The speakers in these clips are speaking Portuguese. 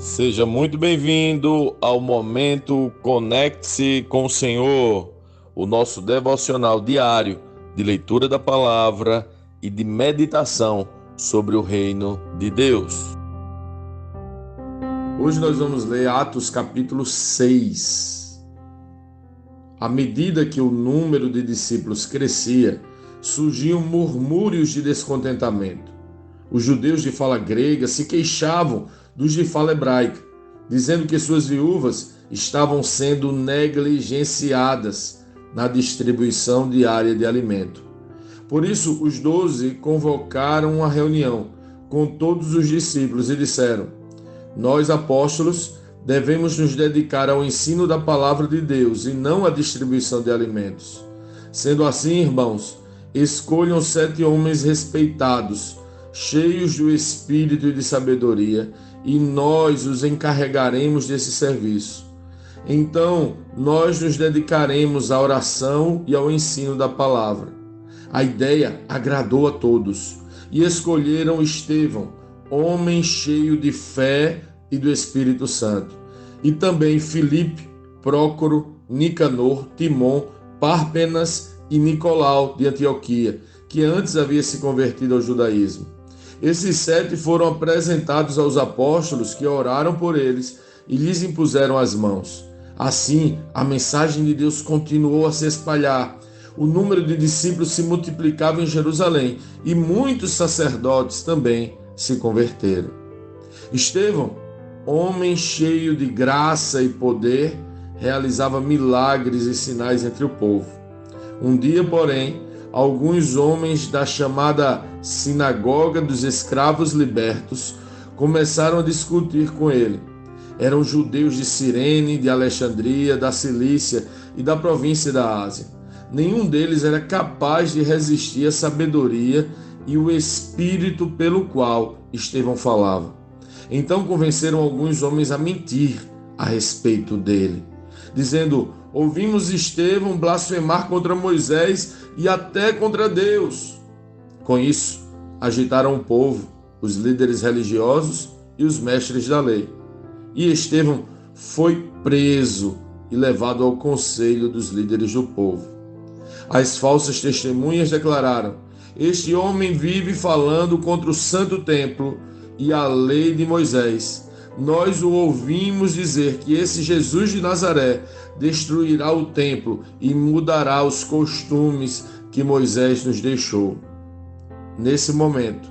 Seja muito bem-vindo ao momento Conecte-se com o Senhor, o nosso devocional diário de leitura da palavra e de meditação sobre o reino de Deus. Hoje nós vamos ler Atos capítulo 6. À medida que o número de discípulos crescia, surgiam murmúrios de descontentamento. Os judeus de fala grega se queixavam dos de fala hebraica, dizendo que suas viúvas estavam sendo negligenciadas na distribuição diária de alimento. Por isso, os 12 convocaram uma reunião com todos os discípulos e disseram: Nós, apóstolos, devemos nos dedicar ao ensino da palavra de Deus e não à distribuição de alimentos. Sendo assim, irmãos, escolham 7 homens respeitados, cheios do espírito e de sabedoria, e nós os encarregaremos desse serviço. Então, nós nos dedicaremos à oração e ao ensino da palavra. A ideia agradou a todos, e escolheram Estevão, homem cheio de fé e do Espírito Santo, e também Filipe, Prócoro, Nicanor, Timon, Párpenas e Nicolau de Antioquia, que antes havia se convertido ao judaísmo. Esses 7 foram apresentados aos apóstolos, que oraram por eles e lhes impuseram as mãos. Assim, a mensagem de Deus continuou a se espalhar. O número de discípulos se multiplicava em Jerusalém e muitos sacerdotes também se converteram. Estevão, homem cheio de graça e poder, realizava milagres e sinais entre o povo. Um dia, porém, alguns homens da chamada Sinagoga dos Escravos Libertos começaram a discutir com ele. Eram judeus de Cirene, de Alexandria, da Cilícia e da província da Ásia. Nenhum deles era capaz de resistir à sabedoria e o espírito pelo qual Estevão falava. Então convenceram alguns homens a mentir a respeito dele, dizendo: Ouvimos Estevão blasfemar contra Moisés e até contra Deus. Com isso, agitaram o povo, os líderes religiosos e os mestres da lei. E Estevão foi preso e levado ao conselho dos líderes do povo. As falsas testemunhas declararam: Este homem vive falando contra o santo templo e a lei de Moisés. Nós o ouvimos dizer que esse Jesus de Nazaré destruirá o templo e mudará os costumes que Moisés nos deixou. Nesse momento,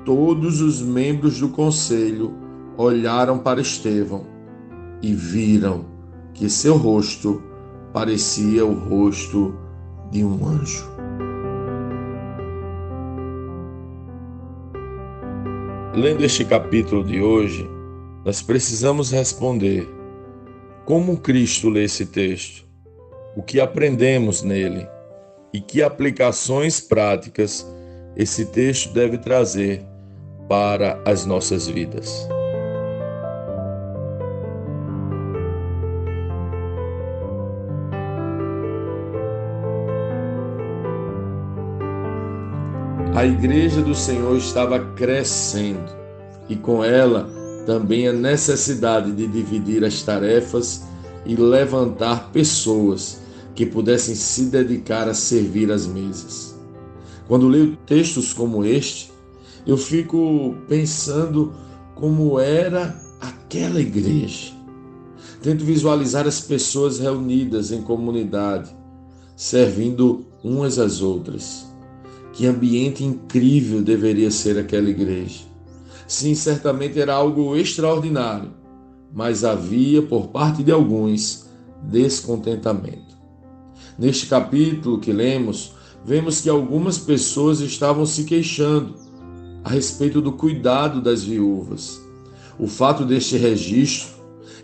todos os membros do conselho olharam para Estevão e viram que seu rosto parecia o rosto de um anjo. Lendo este capítulo de hoje, nós precisamos responder: como Cristo lê esse texto? O que aprendemos nele? E que aplicações práticas esse texto deve trazer para as nossas vidas? A igreja do Senhor estava crescendo e com ela também a necessidade de dividir as tarefas e levantar pessoas que pudessem se dedicar a servir as mesas. Quando leio textos como este, eu fico pensando como era aquela igreja. Tento visualizar as pessoas reunidas em comunidade, servindo umas às outras. Que ambiente incrível deveria ser aquela igreja. Sim, certamente era algo extraordinário, mas havia, por parte de alguns, descontentamento. Neste capítulo que lemos, vemos que algumas pessoas estavam se queixando a respeito do cuidado das viúvas. O fato deste registro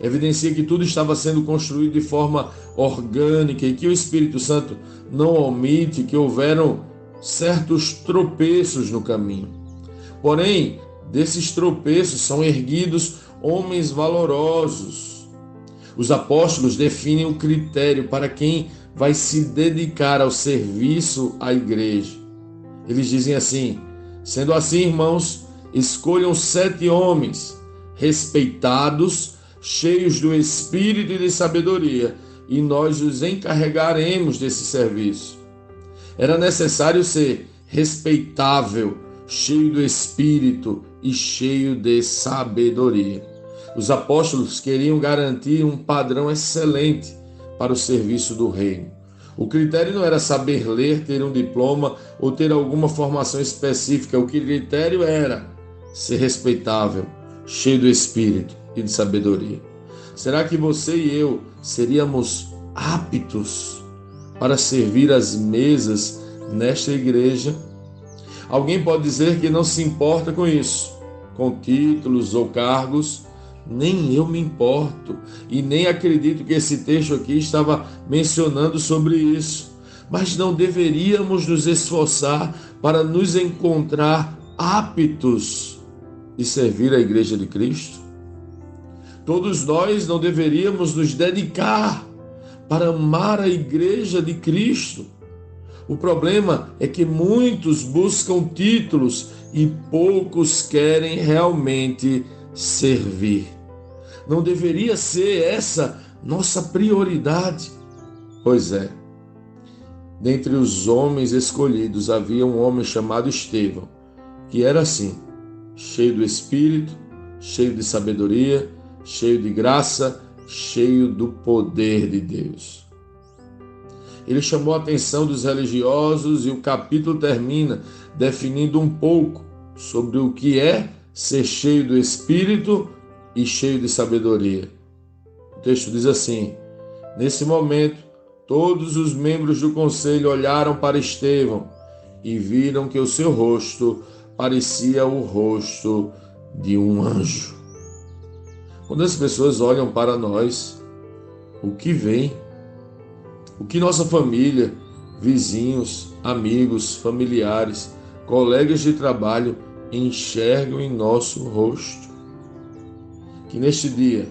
evidencia que tudo estava sendo construído de forma orgânica e que o Espírito Santo não omite que houveram certos tropeços no caminho. Porém, desses tropeços são erguidos homens valorosos. Os apóstolos definem o critério para quem vai se dedicar ao serviço à igreja. Eles dizem assim: sendo assim, irmãos, escolham 7 homens respeitados, cheios do Espírito e de sabedoria, e nós os encarregaremos desse serviço. Era necessário ser respeitável, cheio do Espírito e cheio de sabedoria. Os apóstolos queriam garantir um padrão excelente para o serviço do reino. O critério não era saber ler, ter um diploma ou ter alguma formação específica. O critério era ser respeitável, cheio do Espírito e de sabedoria. Será que você e eu seríamos aptos para servir as mesas nesta igreja? Alguém pode dizer que não se importa com isso, com títulos ou cargos. Nem eu me importo e nem acredito que esse texto aqui estava mencionando sobre isso. Mas não deveríamos nos esforçar para nos encontrar aptos de servir a Igreja de Cristo? Todos nós não deveríamos nos dedicar para amar a Igreja de Cristo? O problema é que muitos buscam títulos e poucos querem realmente servir. Não deveria ser essa nossa prioridade? Pois é. Dentre os homens escolhidos havia um homem chamado Estevão, que era assim, cheio do Espírito, cheio de sabedoria, cheio de graça, cheio do poder de Deus. Ele chamou a atenção dos religiosos e o capítulo termina definindo um pouco sobre o que é ser cheio do Espírito e cheio de sabedoria. O texto diz assim: nesse momento, todos os membros do conselho olharam para Estevão e viram que o seu rosto parecia o rosto de um anjo. Quando as pessoas olham para nós, o que vem? O que nossa família, vizinhos, amigos, familiares, colegas de trabalho enxergam em nosso rosto? Que neste dia,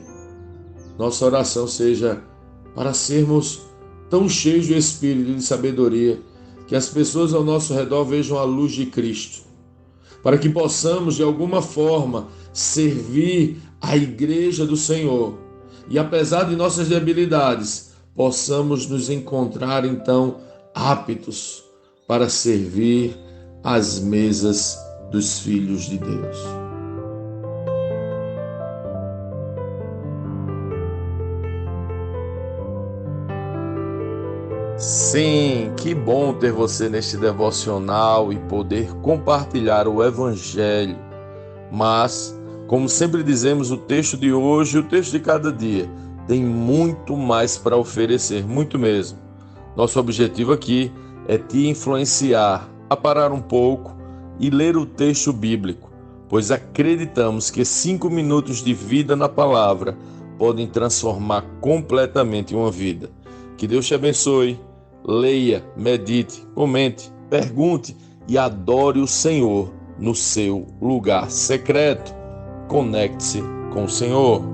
nossa oração seja para sermos tão cheios de Espírito e de sabedoria, que as pessoas ao nosso redor vejam a luz de Cristo, para que possamos, de alguma forma, servir a Igreja do Senhor. E apesar de nossas debilidades, possamos nos encontrar, então, aptos para servir às mesas dos filhos de Deus. Sim, que bom ter você neste devocional e poder compartilhar o Evangelho. Mas, como sempre dizemos, o texto de hoje, o texto de cada dia, tem muito mais para oferecer, muito mesmo. Nosso objetivo aqui é te influenciar a parar um pouco e ler o texto bíblico, pois acreditamos que 5 minutos de vida na palavra podem transformar completamente uma vida. Que Deus te abençoe. Leia, medite, comente, pergunte e adore o Senhor no seu lugar secreto. Conecte-se com o Senhor.